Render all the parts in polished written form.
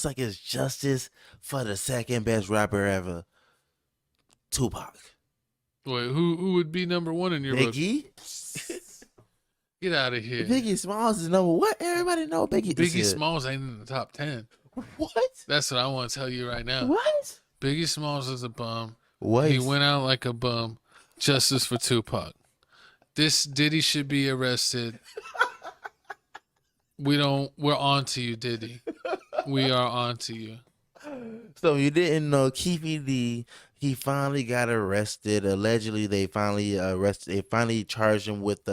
like it's justice for the second best rapper ever, Tupac. Wait, who would be number one in your book? Biggie. Get out of here. Biggie Smalls is number what? Everybody know Biggie Smalls ain't in the top 10. What? That's what I want to tell you right now. What? Biggie Smalls is a bum. What? He went out like a bum. Justice for Tupac. This Diddy should be arrested. We're on to you, Diddy. We are on to you. So you didn't know Keffe D, he finally got arrested. Allegedly, they finally charged him with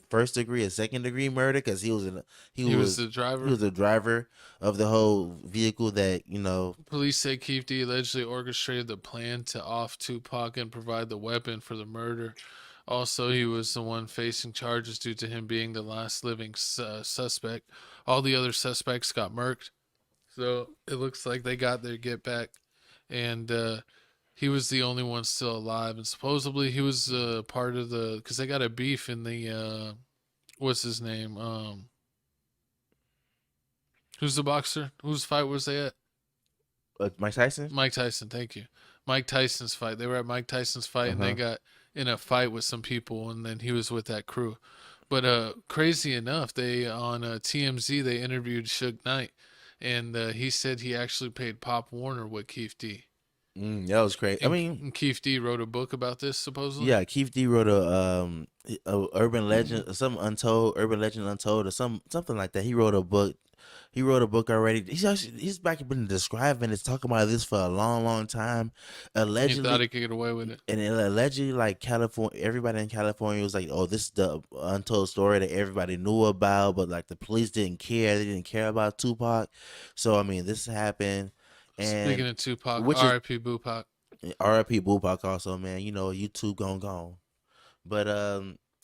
first degree and second degree murder because he was the driver. He was the driver of the whole vehicle that Police say Keffe D allegedly orchestrated the plan to off Tupac and provide the weapon for the murder. Also, he was the one facing charges due to him being the last living suspect. All the other suspects got murked. So it looks like they got their get back. And he was the only one still alive. And supposedly he was part of because they got a beef in the, what's his name? Who's the boxer? Whose fight was they at? Mike Tyson? Mike Tyson, thank you. Mike Tyson's fight. They were at Mike Tyson's fight and they got in a fight with some people, and then he was with that crew. But crazy enough, they on TMZ they interviewed Suge Knight, and he said he actually paid Pop Warner with Keffe D. That was crazy. And Keffe D wrote a book about this supposedly. Yeah, Keffe D wrote a urban legend, some untold urban legend untold, or something like that. He wrote a book. He wrote a book already. He's back been describing this, talking about this for a long time. Allegedly, he thought he could get away with it. And allegedly, like California, everybody in California was like, "Oh, this is the untold story that everybody knew about," but like the police didn't care. They didn't care about Tupac. So I mean, this happened. And speaking of Tupac, R.I.P. Bupac. R.I.P. Bupac also, man. YouTube gone. But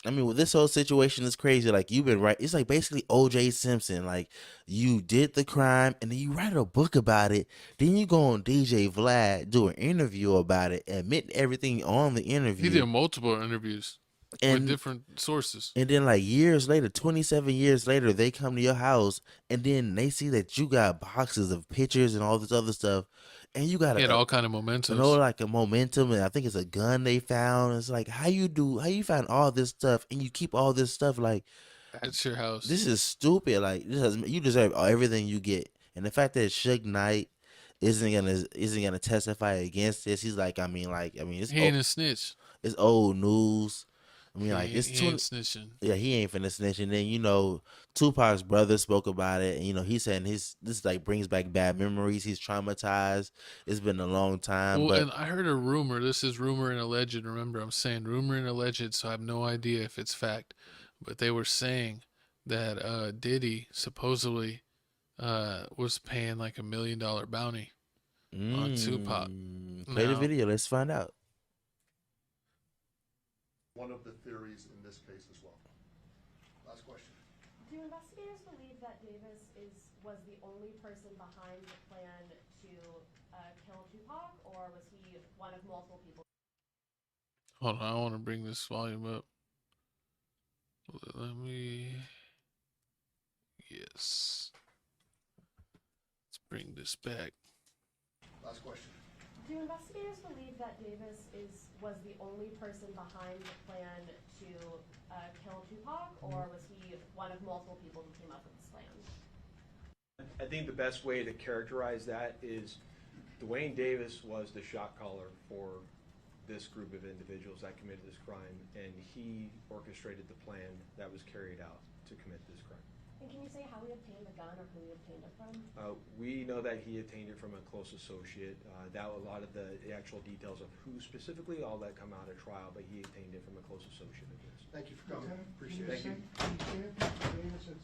I mean, with this whole situation is crazy. Like, you've been right. It's like basically O.J. Simpson. Like, you did the crime and then you write a book about it. Then you go on DJ Vlad, do an interview about it, admit everything on the interview. He did multiple interviews with different sources. And then like years later, 27 years later, they come to your house and then they see that you got boxes of pictures and all this other stuff. And you got all kind of momentum. Like a momentum, and I think it's a gun they found. It's like how you find all this stuff and you keep all this stuff like at your house. This is stupid. Like you deserve everything you get. And the fact that Suge Knight isn't gonna testify against this, he's like, I mean, it's he ain't a snitch. It's old news. I mean, like it's he ain't snitching. Yeah, he ain't finna snitch. And then Tupac's brother spoke about it. And he said this like brings back bad memories. He's traumatized. It's been a long time. Well, and I heard a rumor. This is rumor and alleged. Remember, I'm saying rumor and alleged, so I have no idea if it's fact. But they were saying that Diddy supposedly was paying like $1 million bounty on Tupac. Play the video. Let's find out. One of the theories in this case as well. Last question. Do investigators believe that Davis was the only person behind the plan to kill Tupac, or was he one of multiple people? Hold on, I want to bring this volume up. Let me. Yes. Let's bring this back. Last question. Do investigators believe that Davis was the only person behind the plan to kill Tupac, or was he one of multiple people who came up with this plan? I think the best way to characterize that is Dwayne Davis was the shot caller for this group of individuals that committed this crime, and he orchestrated the plan that was carried out to commit this crime. And can you say how he obtained the gun or who he obtained it from? We know that he obtained it from a close associate. A lot of the actual details of who specifically, all that come out at trial, but he obtained it from a close associate of his. Thank you for coming. Appreciate it. Thank you. Davis has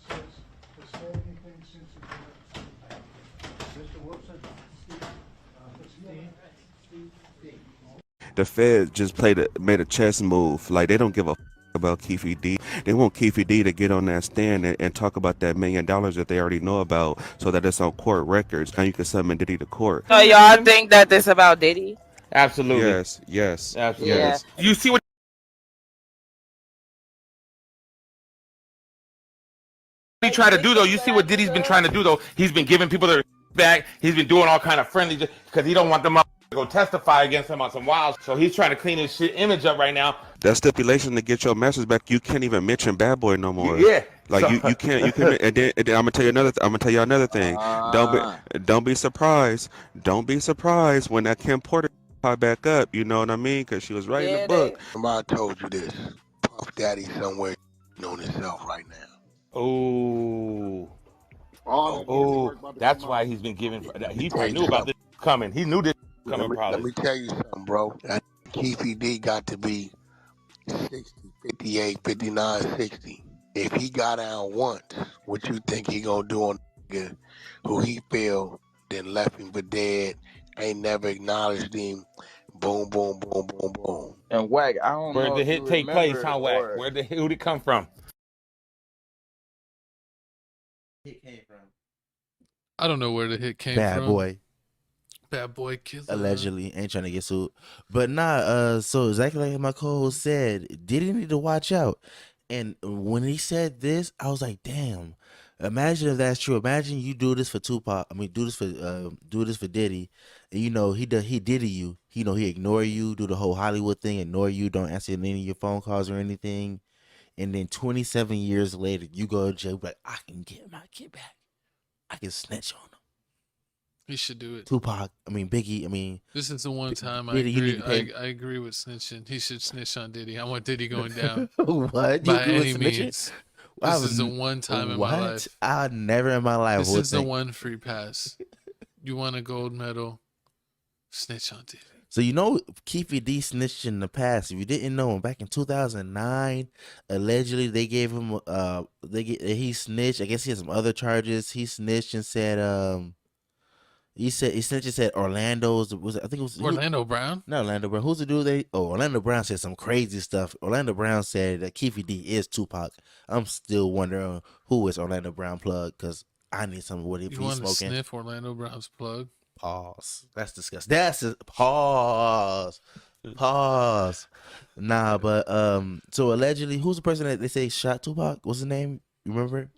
said anything since the Mr. Wilson, Steve. The Fed just made a chess move. Like, they don't give a about Keffe D. They want Keffe D to get on that stand and talk about that $1 million that they already know about, so that it's on court records. Now you can summon Diddy to court. So y'all think that this about Diddy? Absolutely. Yes. Absolutely. Yes. You see what he tried to do though? You see what Diddy's been trying to do though? He's been giving people their back. He's been doing all kind of friendly because he don't want them to go testify against him on some wild. So he's trying to clean his shit image up right now. That stipulation to get your message back, you can't even mention Bad Boy no more. Yeah. Like So- you can't and then I'm gonna tell you another thing. Don't be surprised when that Kim Porter pop back up. You know what I mean? Because she was writing the book. Somebody told you this. Puff Daddy somewhere on himself right now. Oh. All Oh, that's why he's been giving. He probably knew about this coming. He knew this coming probably. Let me tell you something, bro. That Keffe D got to be 60, 58, 59, 60. If he got out once, what you think he gonna do on a nigga who he feel then left him for dead, ain't never acknowledged him, boom, boom, boom, boom, boom. And Wack, I don't know Where the if hit you take place, remember huh, it, Wack? or- Who'd it come from? It came from I don't know where the hit came Bad from. Boy. Bad Boy Killer. Allegedly, ain't trying to get sued, but so exactly like my co-host said, Diddy need to watch out. And when he said this, I was like, damn. Imagine if that's true. Imagine you do this for Tupac. I mean, do this for Diddy, and he Diddy you. He ignore you, do the whole Hollywood thing, ignore you, don't answer any of your phone calls or anything, and then 27 years later, you go to jail. Like, I can get my kid back. I can snitch on him. He should do it. Tupac. I mean, Biggie. I mean, This is the one time I Diddy, you need agree. to pay- I agree with snitching. He should snitch on Diddy. I want Diddy going down. What? You By agree with any snitching? means. I This was- is the one time in my What? life. I never in my life This would is the think. one free pass. You want a gold medal? Snitch on Diddy. So Keffe D snitched in the past. If you didn't know him, back in 2009, allegedly they gave him he snitched. I guess he had some other charges. He snitched and said he snitched and said Orlando's I think it was Orlando Brown? Not Orlando Brown. Who's the dude Orlando Brown said some crazy stuff. Orlando Brown said that Keffe D is Tupac. I'm still wondering who is Orlando Brown plug, because I need some of what if You he's want to smoking. sniff Orlando Brown's plug? Pause. That's disgusting. That's a pause. Pause. Nah, but so allegedly, who's the person that they say shot Tupac? What's his name? You remember?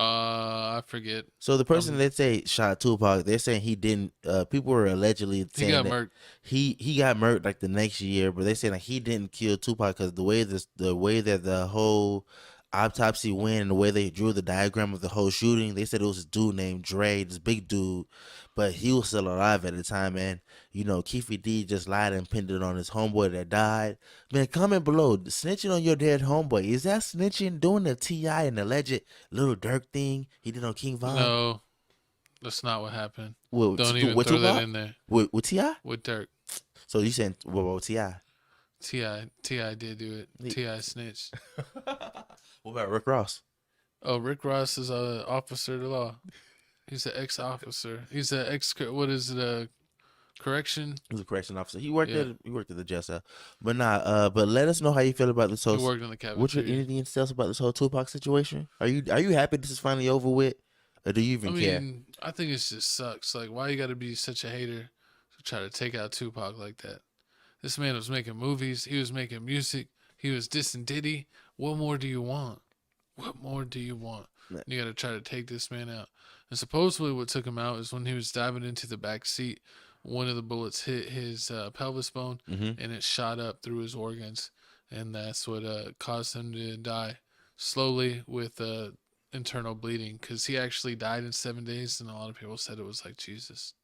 I forget. So the person that say shot Tupac, they're saying he didn't. People were allegedly saying got that murked. he got murked like the next year, but they saying like he didn't kill Tupac because the way that the whole autopsy went and the way they drew the diagram of the whole shooting, they said it was this dude named Dre, this big dude, but he was still alive at the time. And Keffe D just lied and pinned it on his homeboy that died. Man, comment below, snitching on your dead homeboy, is that snitching? Doing the T.I. and alleged Little Dirk thing he did on King Von? No, that's not what happened. With- Don't with even throw that Tupac? in there. With T.I.? With Dirk. So you saying with T.I.? T.I. did do it. T.I. snitched. What about Rick Ross? Oh, Rick Ross is an officer of the law. He's an ex-officer. He's an ex. What is it? Correction. He's a correction officer. He worked Yeah. at the jail cell. But but let us know how you feel about this whole. He worked in the What's your cafeteria. anything else about this whole Tupac situation? Are you happy this is finally over with, or do you even care? I think it just sucks. Like, why you got to be such a hater to try to take out Tupac like that? This man was making movies. He was making music. He was dissing Diddy. What more do you want? What more do you want? Yeah. You got to try to take this man out. And supposedly what took him out is when he was diving into the back seat, one of the bullets hit his pelvis bone, Mhm. and it shot up through his organs. And that's what caused him to die slowly with internal bleeding, because he actually died in 7 days, and a lot of people said it was like Jesus.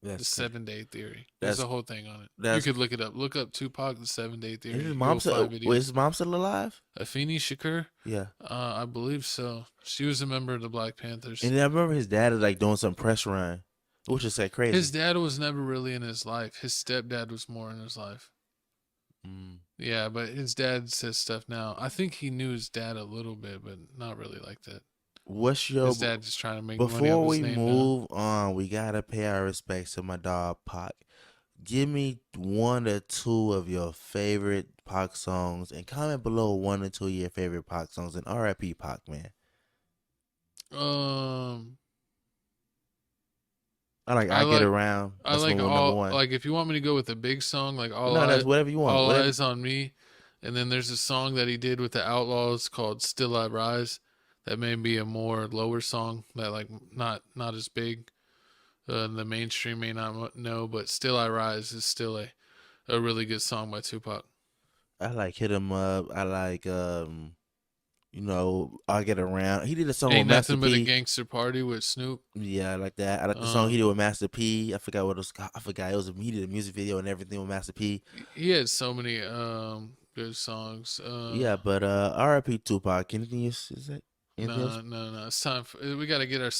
The That's 7-day theory. that's- There's a whole thing on it. You that's- could look it up. Look up Tupac, the 7-day theory. Is his You'll mom find still? videos. Wait, is his mom still alive? Afeni Shakur? Yeah. I believe so. She was a member of the Black Panthers. And I remember his dad is like doing some press run, which is like crazy. His dad was never really in his life. His stepdad was more in his life. Mm. Yeah, but his dad says stuff now. I think he knew his dad a little bit, but not really like that. What's your His dad just trying to make money before off we his name now. move on? We gotta pay our respects to my dog Pac. Give me one or two of your favorite Pac songs, and comment below one or two of your favorite Pac songs. And R.I.P. Pac, man. I Get Around. I That's like my number all. one. Like, if you want me to go with a big song, like all. No, that's whatever you want. All Whatever. Eyes on Me, and then there's a song that he did with the Outlaws called "Still I Rise." that may be a more lower song that like not as big. The mainstream may not know, but "Still I Rise" is still a really good song by Tupac. I like Hit 'Em Up. I like I'll Get Around. He did a song with Ain't Master nothing but a P. gangster party with Snoop. Yeah, I like that. I like the song he did with Master P. I forgot what it was. I forgot it was. He did a music video and everything with Master P. He had so many good songs. Yeah, but R.I.P. Tupac. Anything else? Is that anything else? No. It's time for we got to get our